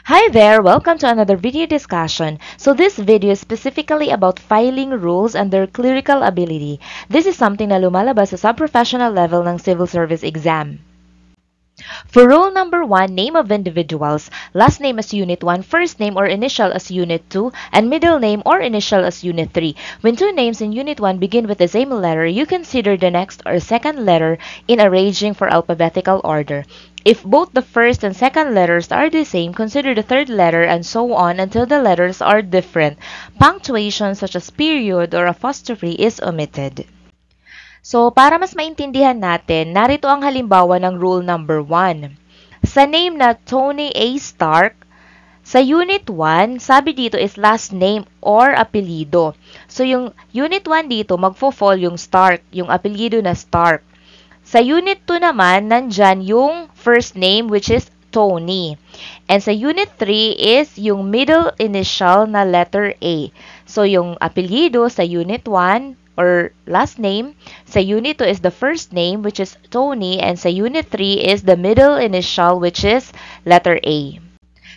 Hi there! Welcome to another video discussion. So this video is specifically about filing rules and their clerical ability. This is something na lumalabas sa sub-professional level ng civil service exam. For rule number 1, name of individuals, last name as Unit 1, first name or initial as Unit 2, and middle name or initial as Unit 3. When two names in Unit 1 begin with the same letter, you consider the next or second letter in arranging for alphabetical order. If both the first and second letters are the same, consider the third letter and so on until the letters are different. Punctuation such as period or apostrophe is omitted. So, para mas maintindihan natin, narito ang halimbawa ng rule number 1. Sa name na Tony A. Stark, sa Unit 1, sabi dito is last name or apelyido. So, yung Unit 1 dito, magfo-fall yung Stark, yung apelyido na Stark. Sa Unit 2 naman, nandyan yung first name which is Tony. And sa Unit 3 is yung middle initial na letter A. So, yung apelyido sa Unit 1 or last name, sa Unit 2 is the first name which is Tony, and sa Unit 3 is the middle initial which is letter A.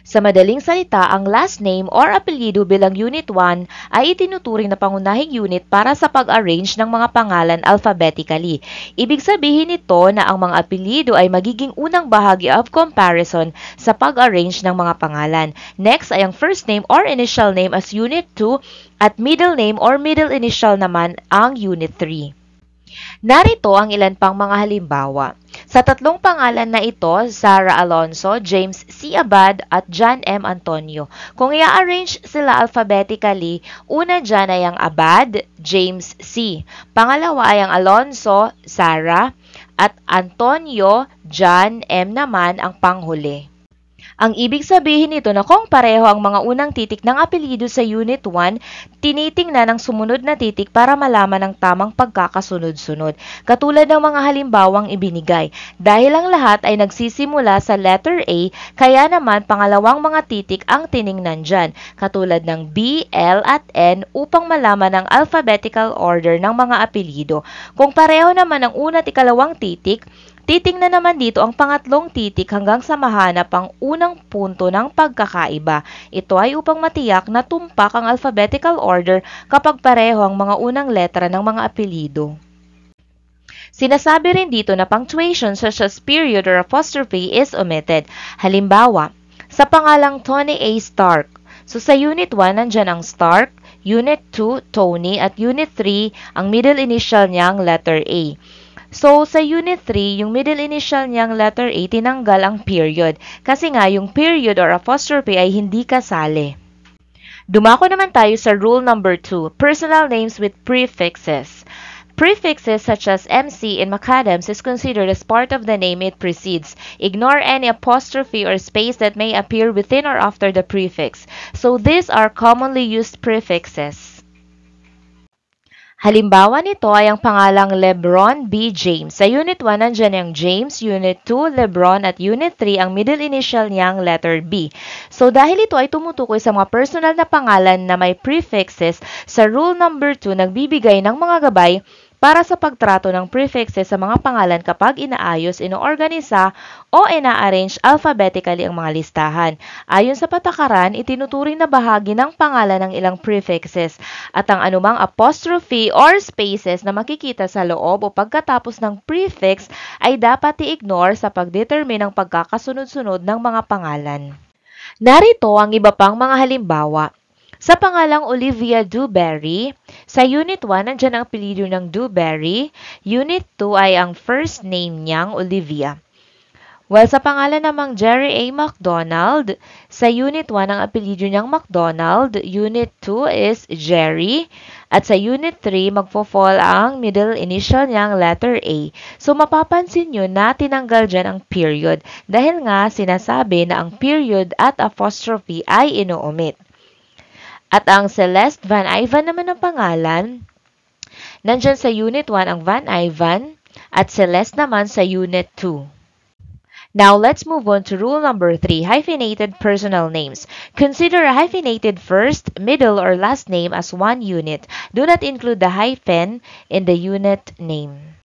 Sa madaling salita, ang last name or apelyido bilang Unit 1 ay itinuturing na pangunahing unit para sa pag-arrange ng mga pangalan alphabetically. Ibig sabihin nito na ang mga apelyido ay magiging unang bahagi of comparison sa pag-arrange ng mga pangalan. Next ay ang first name or initial name as Unit 2 at middle name or middle initial naman ang Unit 3. Narito ang ilan pang mga halimbawa. Sa tatlong pangalan na ito, Sarah Alonso, James C. Abad, at John M. Antonio. Kung i-arrange sila alphabetically, una dyan ay ang Abad, James C. Pangalawa ay ang Alonso, Sarah, at Antonio, John M. naman ang panghuli. Ang ibig sabihin nito na kung pareho ang mga unang titik ng apelyido sa Unit 1, tinitingnan ang sumunod na titik para malaman ang tamang pagkakasunod-sunod. Katulad ng mga halimbawang ibinigay. Dahil ang lahat ay nagsisimula sa letter A, kaya naman pangalawang mga titik ang tiningnan dyan. Katulad ng B, L, at N upang malaman ang alphabetical order ng mga apelyido. Kung pareho naman ang una at ikalawang titik, titingnan naman dito ang pangatlong titik hanggang sa mahanap ang unang punto ng pagkakaiba. Ito ay upang matiyak na tumpak ang alphabetical order kapag pareho ang mga unang letra ng mga apelyido. Sinasabi rin dito na punctuation such as period or apostrophe is omitted. Halimbawa, sa pangalang Tony A. Stark. So sa Unit 1, nandyan ang Stark, Unit 2, Tony, at Unit 3, ang middle initial niyang letter A. So, sa Unit 3, yung middle initial niyang letter A, tinanggal ang period. Kasi nga, yung period or apostrophe ay hindi kasali. Dumako naman tayo sa rule number 2, personal names with prefixes. Prefixes such as MC in McAdams is considered as part of the name it precedes. Ignore any apostrophe or space that may appear within or after the prefix. So, these are commonly used prefixes. Halimbawa nito ay ang pangalang Lebron B. James. Sa Unit 1, nandyan yung James, Unit 2, Lebron, at Unit 3, ang middle initial niyang letter B. So, dahil ito ay tumutukoy sa mga personal na pangalan na may prefixes, sa rule number 2, nagbibigay ng mga gabay para sa pagtrato ng prefixes sa mga pangalan kapag inaayos, inoorganisa, o ina-arrange alphabetically ang mga listahan. Ayon sa patakaran, itinuturing na bahagi ng pangalan ng ilang prefixes at ang anumang apostrophe or spaces na makikita sa loob o pagkatapos ng prefix ay dapat i-ignore sa pagdetermine ng pagkakasunod-sunod ng mga pangalan. Narito ang iba pang mga halimbawa. Sa pangalang Olivia Dewberry, sa Unit 1, nandyan ang apelyido ng Dewberry. Unit 2 ay ang first name niyang Olivia. While sa pangalan namang Jerry A. McDonald, sa Unit 1 ang apelyido niyang McDonald. Unit 2 is Jerry. At sa Unit 3, magfo-fall ang middle initial niyang letter A. So, mapapansin nyo na tinanggal dyan ang period dahil nga sinasabi na ang period at apostrophe ay ino-omit. At ang Celeste Van Ivan naman ang pangalan, nandyan sa Unit 1 ang Van Ivan at Celeste naman sa Unit 2. Now, let's move on to rule number 3, hyphenated personal names. Consider a hyphenated first, middle, or last name as one unit. Do not include the hyphen in the unit name.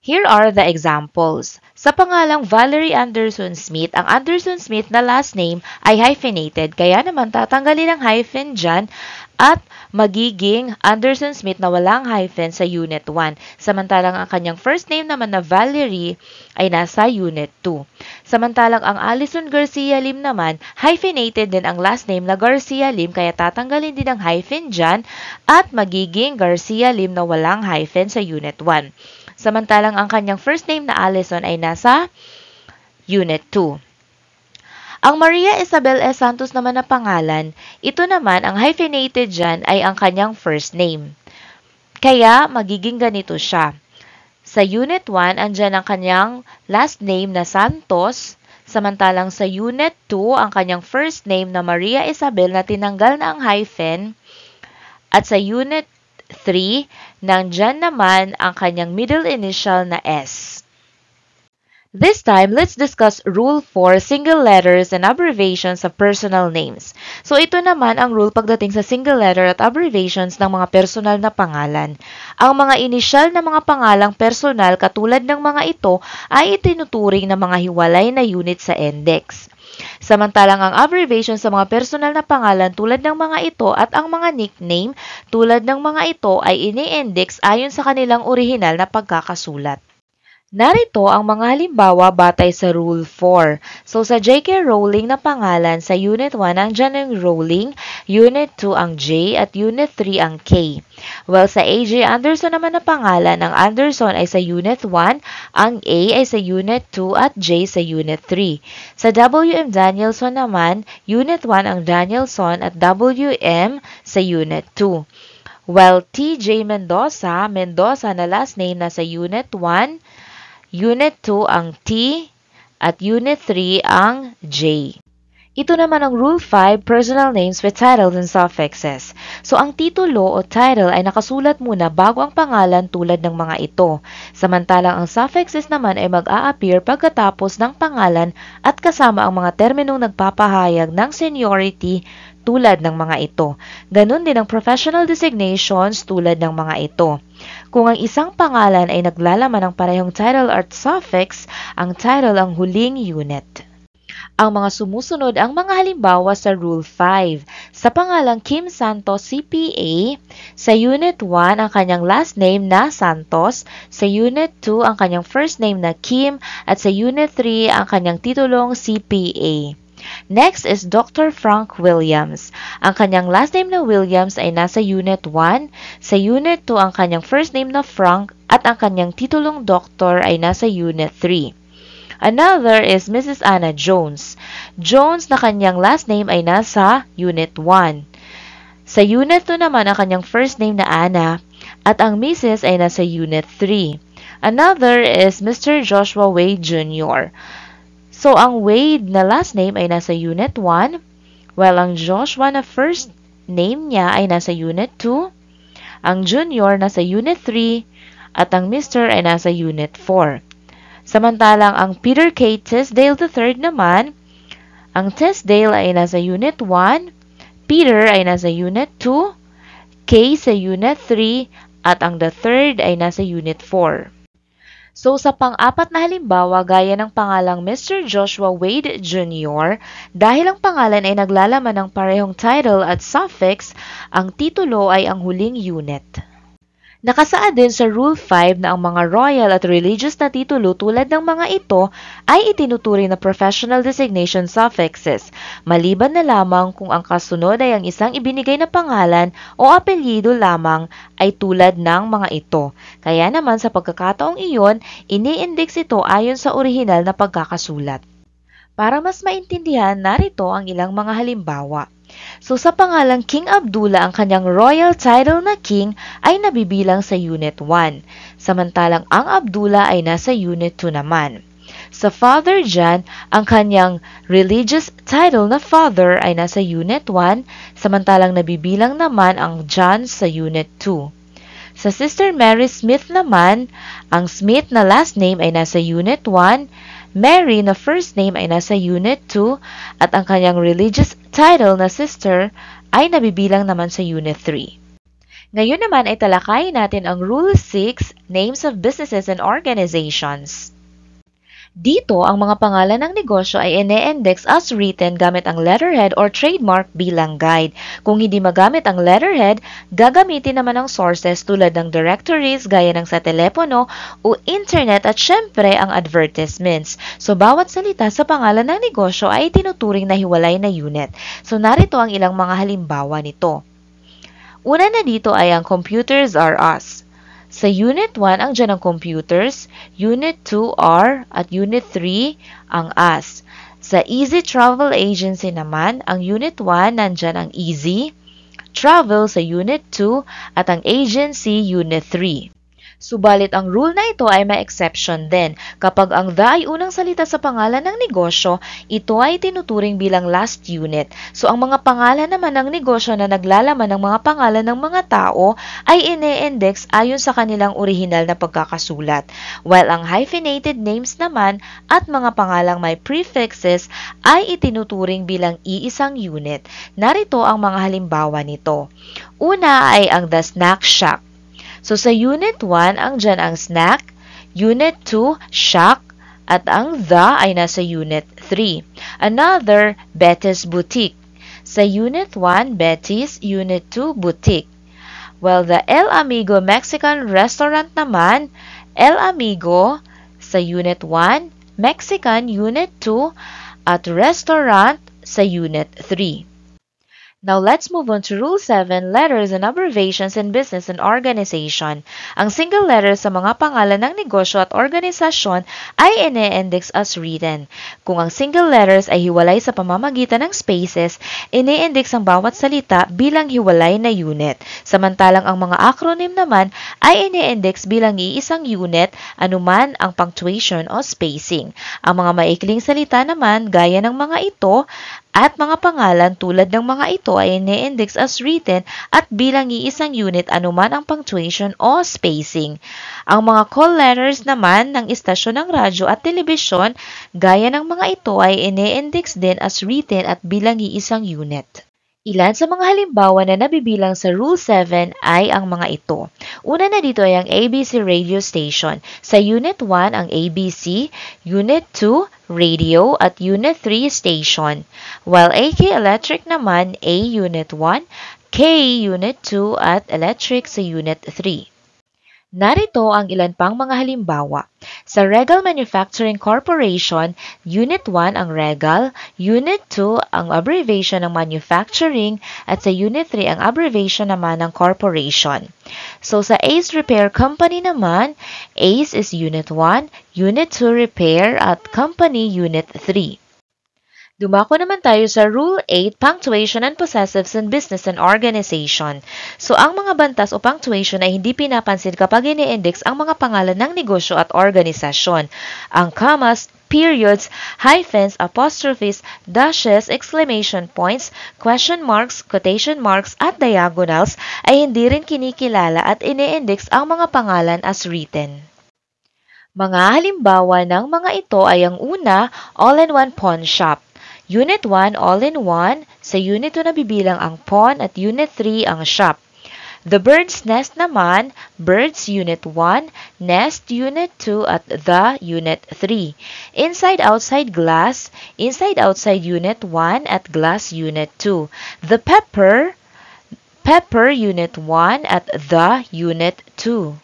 Here are the examples. Sa pangalang Valerie Anderson Smith, ang Anderson Smith na last name ay hyphenated, kaya naman tatanggalin ang hyphen dyan at magiging Anderson Smith na walang hyphen sa Unit 1. Samantalang ang kanyang first name naman na Valerie ay nasa Unit 2. Samantalang ang Alison Garcia Lim naman, hyphenated din ang last name na Garcia Lim, kaya tatanggalin din ang hyphen dyan at magiging Garcia Lim na walang hyphen sa Unit 1. Samantalang ang kanyang first name na Allison ay nasa Unit 2. Ang Maria Isabel S. Santos naman na pangalan, ito naman ang hyphenated dyan ay ang kanyang first name. Kaya magiging ganito siya. Sa Unit 1, andyan ang kanyang last name na Santos, samantalang sa Unit 2, ang kanyang first name na Maria Isabel na tinanggal na ang hyphen, at sa Unit 3, nandyan naman ang kanyang middle initial na S. This time, let's discuss Rule 4, single letters and abbreviations of personal names. So, ito naman ang rule pagdating sa single letter at abbreviations ng mga personal na pangalan. Ang mga initial na mga pangalang personal katulad ng mga ito ay itinuturing na mga hiwalay na unit sa index. Samantalang ang abbreviation sa mga personal na pangalan tulad ng mga ito at ang mga nickname tulad ng mga ito ay ini-index ayon sa kanilang orihinal na pagkakasulat. Narito ang mga halimbawa batay sa Rule 4. So, sa J.K. Rowling na pangalan, sa Unit 1 ang J ang Rowling, Unit 2 ang J, at Unit 3 ang K. Well, sa A.J. Anderson naman na pangalan, ang Anderson ay sa Unit 1, ang A ay sa Unit 2, at J sa Unit 3. Sa W.M. Danielson naman, Unit 1 ang Danielson at W.M. sa Unit 2. Well, T.J. Mendoza na last name na sa Unit 1, Unit 2 ang T, at Unit 3 ang J. Ito naman ang Rule 5, personal names with titles and suffixes. So, ang titulo o title ay nakasulat muna bago ang pangalan tulad ng mga ito. Samantalang ang suffixes naman ay mag-a-appear pagkatapos ng pangalan at kasama ang mga terminong nagpapahayag ng seniority tulad ng mga ito. Ganon din ang professional designations tulad ng mga ito. Kung ang isang pangalan ay naglalaman ng parehong title at suffix, ang title ang huling unit. Ang mga sumusunod ang mga halimbawa sa Rule 5. Sa pangalang Kim Santos CPA, sa Unit 1 ang kanyang last name na Santos, sa Unit 2 ang kanyang first name na Kim, at sa Unit 3 ang kanyang titulong CPA. Next is Dr. Frank Williams. Ang kanyang last name na Williams ay nasa Unit 1, sa Unit 2 ang kanyang first name na Frank, at ang kanyang titulong Doctor ay nasa Unit 3. Another is Mrs. Anna Jones. Jones na kanyang last name ay nasa Unit 1. Sa Unit 2 naman ang kanyang first name na Anna at ang Mrs. ay nasa Unit 3. Another is Mr. Joshua Wade Jr. So, ang Wade na last name ay nasa Unit 1, while ang Joshua na first name niya ay nasa Unit 2, ang Junior nasa Unit 3, at ang Mr. ay nasa Unit 4. Samantalang ang Peter K. Tisdale III naman, ang Tisdale ay nasa Unit 1, Peter ay nasa Unit 2, K sa Unit 3, at ang the third ay nasa Unit 4. So, sa pang-apat na halimbawa, gaya ng pangalang Mr. Joshua Wade Jr., dahil ang pangalan ay naglalaman ng parehong title at suffix, ang titulo ay ang huling unit. Nakasaad din sa Rule 5 na ang mga royal at religious na titulo tulad ng mga ito ay itinuturing na professional designation suffixes, maliban na lamang kung ang kasunod ay ang isang ibinigay na pangalan o apelyido lamang ay tulad ng mga ito. Kaya naman sa pagkakataong iyon, ini-index ito ayon sa orihinal na pagkakasulat. Para mas maintindihan, narito ang ilang mga halimbawa. So, sa pangalang King Abdullah, ang kanyang royal title na king ay nabibilang sa Unit 1, samantalang ang Abdullah ay nasa Unit 2 naman. Sa Father John, ang kanyang religious title na father ay nasa Unit 1, samantalang nabibilang naman ang John sa Unit 2. Sa Sister Mary Smith naman, ang Smith na last name ay nasa Unit 1, Mary na first name ay nasa Unit 2, at ang kanyang religious title na sister ay nabibilang naman sa Unit 3. Ngayon naman ay talakayin natin ang Rule 6, Names of Businesses and Organizations. Dito, ang mga pangalan ng negosyo ay ine-index as written gamit ang letterhead or trademark bilang guide. Kung hindi magamit ang letterhead, gagamitin naman ang sources tulad ng directories gaya ng sa telepono o internet at syempre ang advertisements. So, bawat salita sa pangalan ng negosyo ay tinuturing na hiwalay na unit. So, narito ang ilang mga halimbawa nito. Una na dito ay ang computers are us. Sa Unit 1, ang dyan ang computers, Unit 2 are, at Unit 3, ang us. Sa Easy Travel Agency naman, ang Unit 1, nandyan ang easy, travel sa Unit 2, at ang agency, Unit 3. Subalit ang rule na ito ay may exception din. Kapag ang the ay unang salita sa pangalan ng negosyo, ito ay tinuturing bilang last unit. So ang mga pangalan naman ng negosyo na naglalaman ng mga pangalan ng mga tao ay ine-index ayon sa kanilang orihinal na pagkakasulat. While ang hyphenated names naman at mga pangalang may prefixes ay itinuturing bilang iisang unit. Narito ang mga halimbawa nito. Una ay ang The Snack Shack. So, sa Unit 1, ang dyan ang snack, Unit 2, shack, at ang the ay nasa Unit 3. Another, Betty's Boutique. Sa Unit 1, Betty's, Unit 2, Boutique. Well, the El Amigo Mexican Restaurant naman, El Amigo, sa Unit 1, Mexican, Unit 2, at Restaurant sa Unit 3. Now, let's move on to Rule 7, Letters and Abbreviations in Business and Organization. Ang single letter sa mga pangalan ng negosyo at organisasyon ay ine-index as written. Kung ang single letters ay hiwalay sa pamamagitan ng spaces, ine-index ang bawat salita bilang hiwalay na unit. Samantalang ang mga acronym naman ay ine-index bilang iisang unit, anuman ang punctuation o spacing. Ang mga maikling salita naman, gaya ng mga ito, at mga pangalan tulad ng mga ito ay ine-index as written at bilang iisang unit anuman ang punctuation o spacing. Ang mga call letters naman ng istasyon ng radyo at telebisyon, gaya ng mga ito ay ine-index din as written at bilang iisang unit. Ilan sa mga halimbawa na nabibilang sa Rule 7 ay ang mga ito. Una na dito ay ang ABC Radio Station. Sa Unit 1, ang ABC, Unit 2, Radio, at Unit 3, Station. While AK Electric naman, A Unit 1, K Unit 2, at Electric sa Unit 3. Narito ang ilan pang mga halimbawa. Sa Regal Manufacturing Corporation, Unit 1 ang Regal, Unit 2 ang abbreviation ng manufacturing, at sa Unit 3 ang abbreviation naman ng corporation. So sa Ace Repair Company naman, Ace is Unit 1, Unit 2 Repair, at Company Unit 3. Dumako naman tayo sa Rule 8, Punctuation and Possessives in Business and Organization. So, ang mga bantas o punctuation ay hindi pinapansin kapag ini-index ang mga pangalan ng negosyo at organisasyon. Ang commas, periods, hyphens, apostrophes, dashes, exclamation points, question marks, quotation marks, at diagonals ay hindi rin kinikilala at ini-index ang mga pangalan as written. Mga halimbawa ng mga ito ay ang una, all-in-one pawn shop. Unit 1, all-in-one. Sa Unit 2 nabibilang ang pawn at Unit 3 ang shop. The Bird's Nest naman, Birds Unit 1, Nest Unit 2 at The Unit 3. Inside-outside glass, Inside-outside Unit 1 at Glass Unit 2. The Pepper, Pepper Unit 1 at The Unit 2.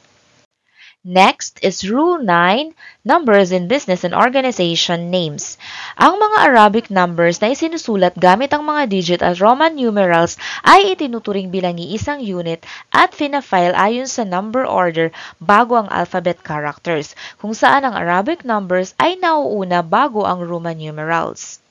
Next is Rule 9, Numbers in Business and Organization Names. Ang mga Arabic numbers na isinusulat gamit ang mga digit at Roman numerals ay itinuturing bilang iisang unit at fina-file ayon sa number order bago ang alphabet characters, kung saan ang Arabic numbers ay nauuna bago ang Roman numerals.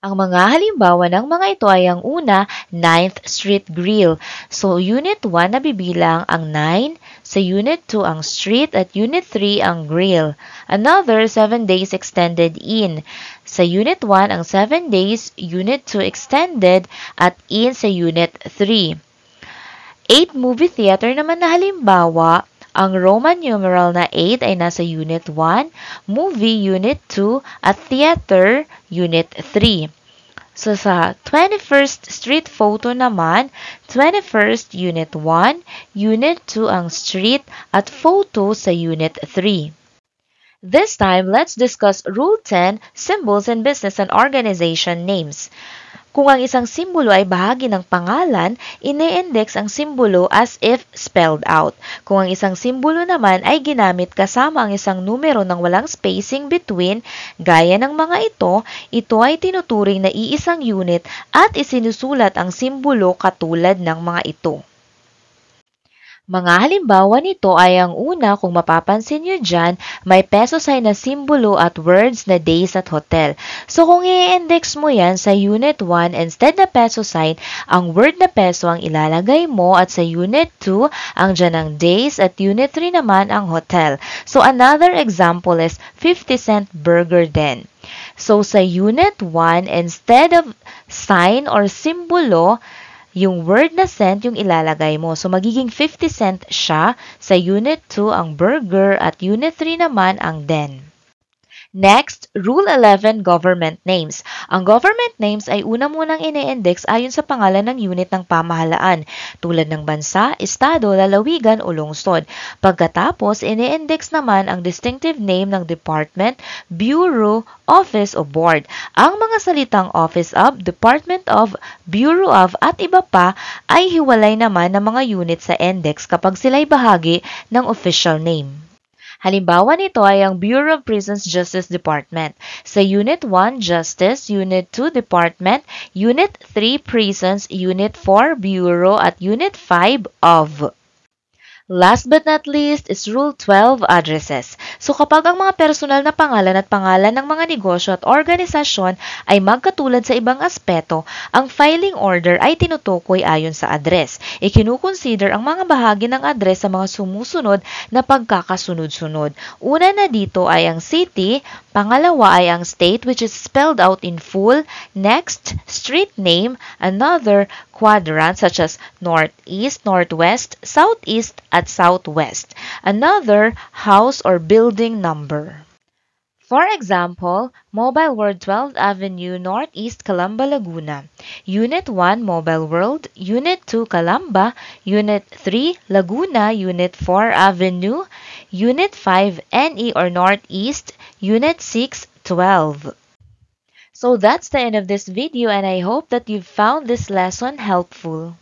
Ang mga halimbawa ng mga ito ay ang una, 9th Street Grill. So, Unit 1 nabibilang ang 9, sa Unit 2 ang street at Unit 3 ang grill. Another, 7 days extended in. Sa Unit 1 ang 7 days, Unit 2 extended at in sa Unit 3. 8 movie theater naman na halimbawa, ang Roman numeral na 8 ay nasa Unit 1, Movie Unit 2, at Theater Unit 3. So sa 21st Street photo naman, 21st Unit 1, Unit 2 ang street at photo sa Unit 3. This time, let's discuss Rule 10, Symbols in Business and Organization Names. Kung ang isang simbolo ay bahagi ng pangalan, ine-index ang simbolo as if spelled out. Kung ang isang simbolo naman ay ginamit kasama ang isang numero ng walang spacing between, gaya ng mga ito ay tinuturing na iisang unit at isinusulat ang simbolo katulad ng mga ito. Mga halimbawa nito ay ang una, kung mapapansin nyo dyan, may peso sign na simbolo at words na days at hotel. So kung i-index mo yan sa Unit 1, instead na peso sign, ang word na peso ang ilalagay mo at sa Unit 2, ang dyan ang days at Unit 3 naman ang hotel. So another example is 50-cent burger din. So sa Unit 1, instead of sign or simbolo, yung word na cent yung ilalagay mo. So, magiging 50 cent siya. Sa Unit 2, ang burger at Unit 3 naman ang den. Next, Rule 11, Government Names. Ang government names ay una munang ine-index ayon sa pangalan ng unit ng pamahalaan, tulad ng bansa, estado, lalawigan o lungsod. Pagkatapos, ine-index naman ang distinctive name ng department, bureau, office o board. Ang mga salitang office of, department of, bureau of at iba pa ay hiwalay naman ng mga unit sa index kapag sila'y bahagi ng official name. Halimbawa nito ay ang Bureau of Prisons Justice Department. Sa Unit 1, Justice, Unit 2, Department, Unit 3, Prisons, Unit 4, Bureau, at Unit 5, of. Last but not least is Rule 12, Addresses. So kapag ang mga personal na pangalan at pangalan ng mga negosyo at organisasyon ay magkatulad sa ibang aspeto, ang filing order ay tinutukoy ayon sa address. Ikinukonsider ang mga bahagi ng address sa mga sumusunod na pagkakasunod-sunod. Una na dito ay ang city, pangalawa ay ang state which is spelled out in full, next, street name, another, quadrant such as northeast, northwest, southeast, at southwest. Another, house or building number. For example, Mobile World 12th Avenue, Northeast, Calamba, Laguna. Unit 1, Mobile World. Unit 2, Calamba. Unit 3, Laguna. Unit 4, Avenue. Unit 5, NE or Northeast. Unit 6, 12. So that's the end of this video and I hope that you found this lesson helpful.